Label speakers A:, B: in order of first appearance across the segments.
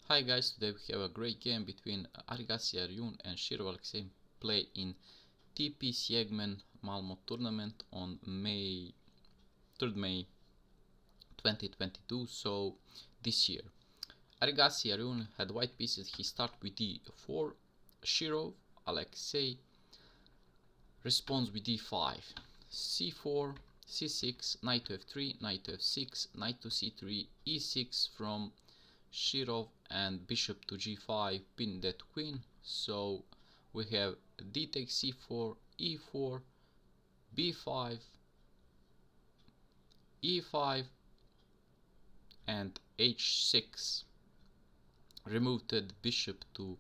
A: Hi guys, today we have a great game between Erigaisi Arjun and Shirov Alexei play in TePe Sigeman Malmo tournament on 3rd May 2022, so this year. Erigaisi Arjun had white pieces. He started with d4, Shirov Alexei responds with d5, c4, c6, knight to f3, knight to f6, knight to c3, e6 from Shirov, and bishop to g5, pin that queen. So we have d takes c4, e4, b5, e5, and h6. Removed the bishop to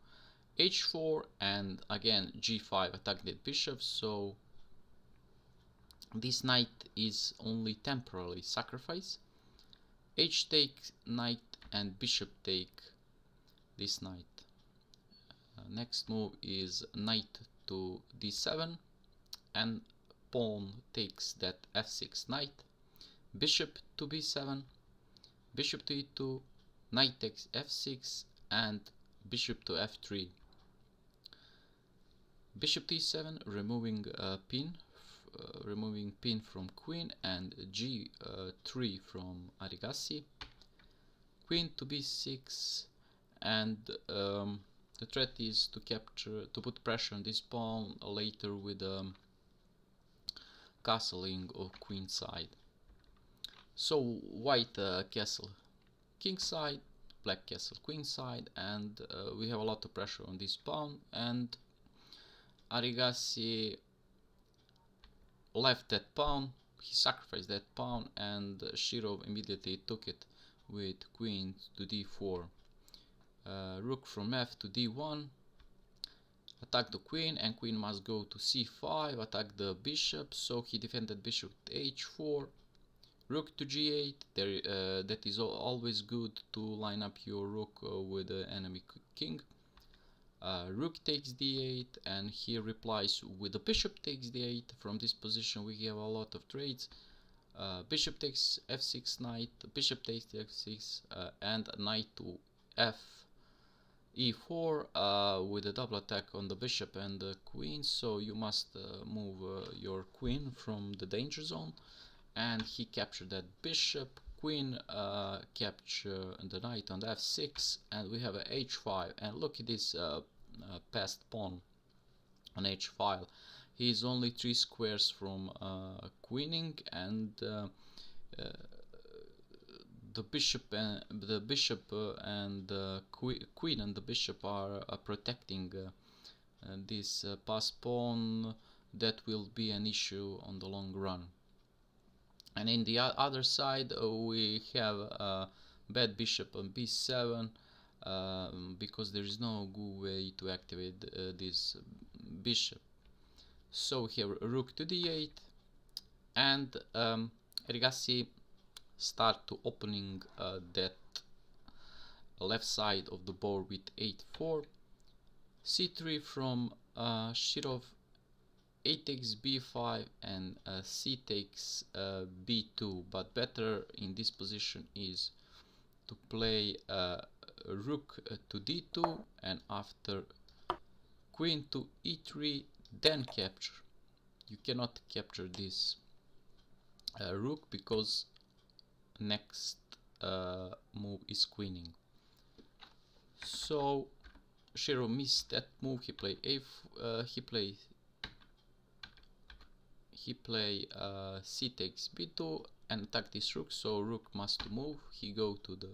A: h4, and again g5 attacked the bishop. So this knight is only temporarily sacrificed. H takes knight and bishop take this knight. Next move is knight to d7 and pawn takes that f6 knight, bishop to b7, bishop to e2, knight takes f6 and bishop to f3, bishop to e7, removing pin from queen, and g3 from Erigaisi, queen to b6, and the threat is to put pressure on this pawn later with castling of queen side. So white castle king side, black castle queen side, and we have a lot of pressure on this pawn, and Erigaisi left that pawn, he sacrificed that pawn, and Shirov immediately took it with queen to d4. Rook from f to d1, attack the queen, and queen must go to c5, attack the bishop, so he defended bishop to h4, rook to g8, that is always good to line up your rook with the enemy king. Rook takes d8, and he replies with the bishop takes d8. From this position we have a lot of trades. Bishop takes f6 knight, bishop takes f6, and knight to f e4 with a double attack on the bishop and the queen, so you must move your queen from the danger zone, and he captured that bishop. Queen capture the knight on f6, and we have a h5, and look at this passed pawn on h5. He is only 3 squares from queening, and the bishop and the queen and the bishop are protecting this passed pawn. That will be an issue on the long run. And in the other side we have bad bishop on b7 because there is no good way to activate this bishop. So here rook to d8, and Erigaisi start to opening that left side of the board with h4, c3 from Shirov, a takes b5, and c takes b2, but better in this position is to play rook to d2, and after queen to e3, then capture. You cannot capture this rook because next move is queening. So Shirov missed that move. He play c takes b2 and attack this rook, so rook must move. He go to the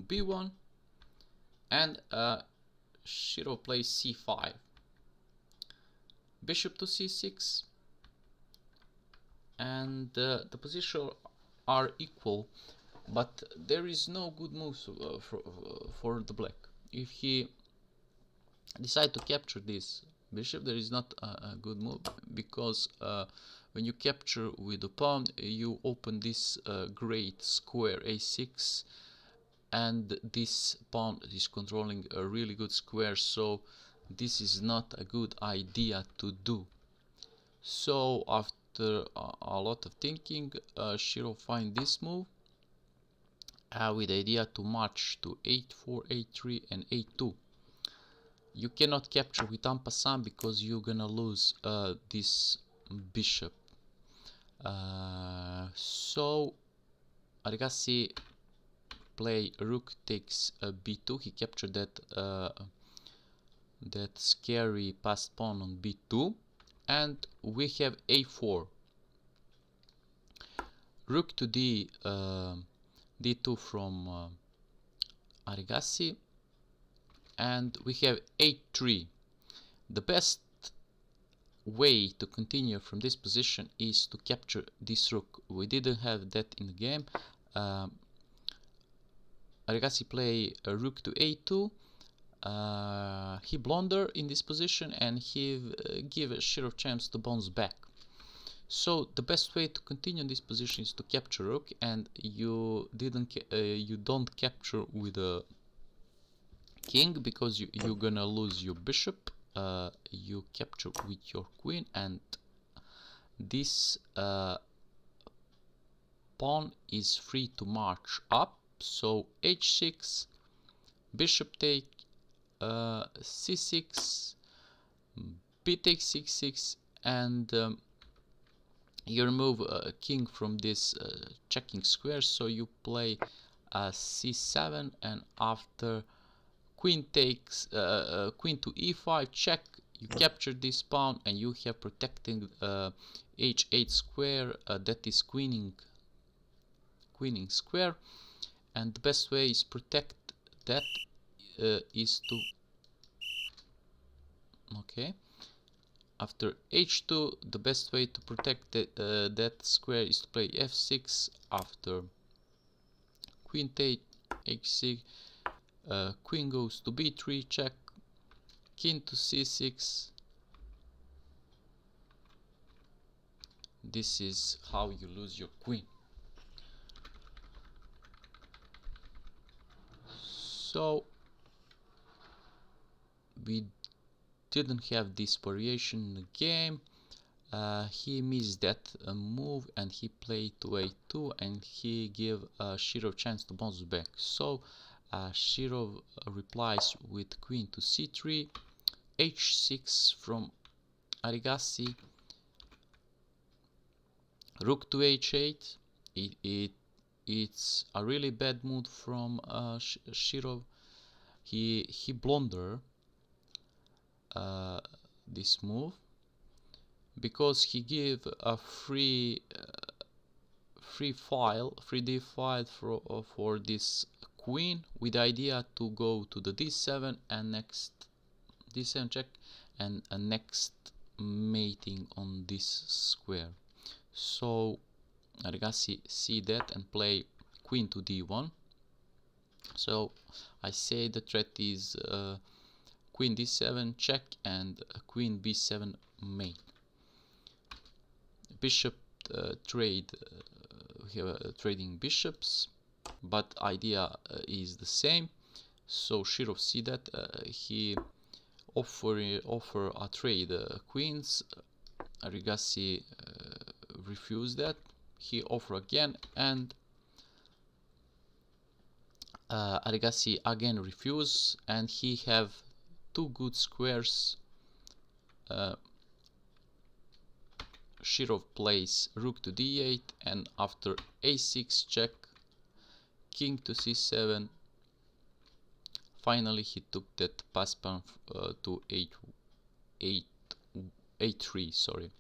A: b1, and Shirov plays c5, bishop to c6, and the position are equal, but there is no good moves for the black. If he decide to capture this bishop, there is not a good move, because when you capture with the pawn you open this great square a6, and this pawn is controlling a really good square, so this is not a good idea to do. So after a lot of thinking, Shirov find this move, with the idea to march to h4, h3 and h2. You cannot capture with en passant because you're gonna lose this bishop. So Erigaisi play rook takes b2. He captured that scary passed pawn on b2, and we have a4. Rook to d2 from Erigaisi, and we have h3. The best way to continue from this position is to capture this rook. We didn't have that in the game. Erigaisi play a rook to a2. He blunder in this position, and he give Shirov chance to bounce back. So the best way to continue in this position is to capture rook, and you don't capture with a king because you're gonna lose your bishop. You capture with your queen, and this pawn is free to march up. So h6, bishop take, c6, b takes c6, and you remove a king from this checking square. So you play c7, and after queen takes queen to e5 check, you capture this pawn, and you have protecting h8 square, that is queening square. And the best way is protect that is to after h2, the best way to protect that square is to play f6. After queen take h6, queen goes to b3 check, king to c6. This is how you lose your queen. So we didn't have this variation in the game. He missed that move, and he played to a2, and he gave Shirov chance to bounce back. So Shirov replies with queen to c3, h6 from Erigaisi, rook to h8. It's a really bad move from Shirov. He blunder this move because he gave a free d file for this queen, with the idea to go to the d7 and next d7 check, and a next mating on this square. So Erigaisi see that and play queen to d1. So I say the threat is queen d7 check and queen b7 mate. Bishop trade, we have trading bishops, but idea is the same. So Shirov see that he offer a trade queens. Erigaisi refused that. He offer again, and Erigaisi again refuse, and he have two good squares. Shirov plays rook to d8, and after a6 check, king to c7. Finally he took that pass pawn to a3. Sorry.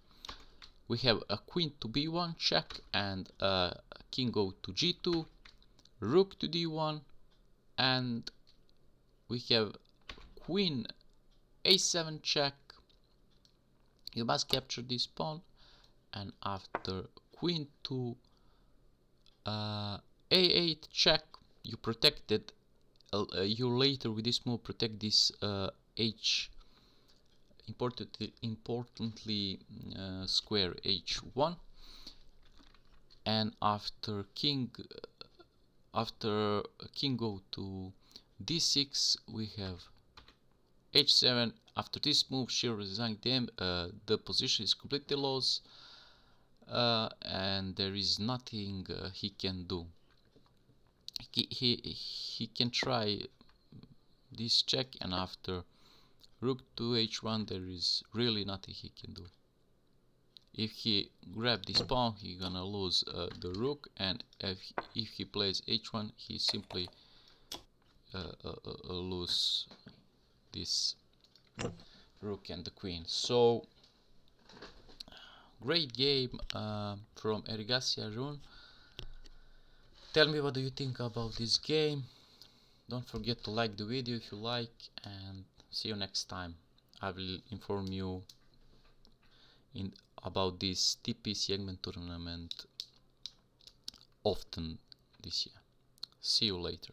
A: We have a queen to b1 check, and king go to g2, rook to d1, and we have queen a7 check. You must capture this pawn, and after queen to a8 check, you protected. You later with this move protect this importantly square h1, and after king go to d6, we have h7. After this move, Shirov resigned them. The position is completely lost, and there is nothing he can do. he can try this check, and after rook to h1 there is really nothing he can do. If he grab this pawn, he gonna lose the rook, and if he plays h1, he simply lose this rook and the queen. So great game from Erigaisi Arjun. Tell me what do you think about this game. Don't forget to like the video if you like, and see you next time. I will inform you about this TePe Sigeman tournament often this year. See you later.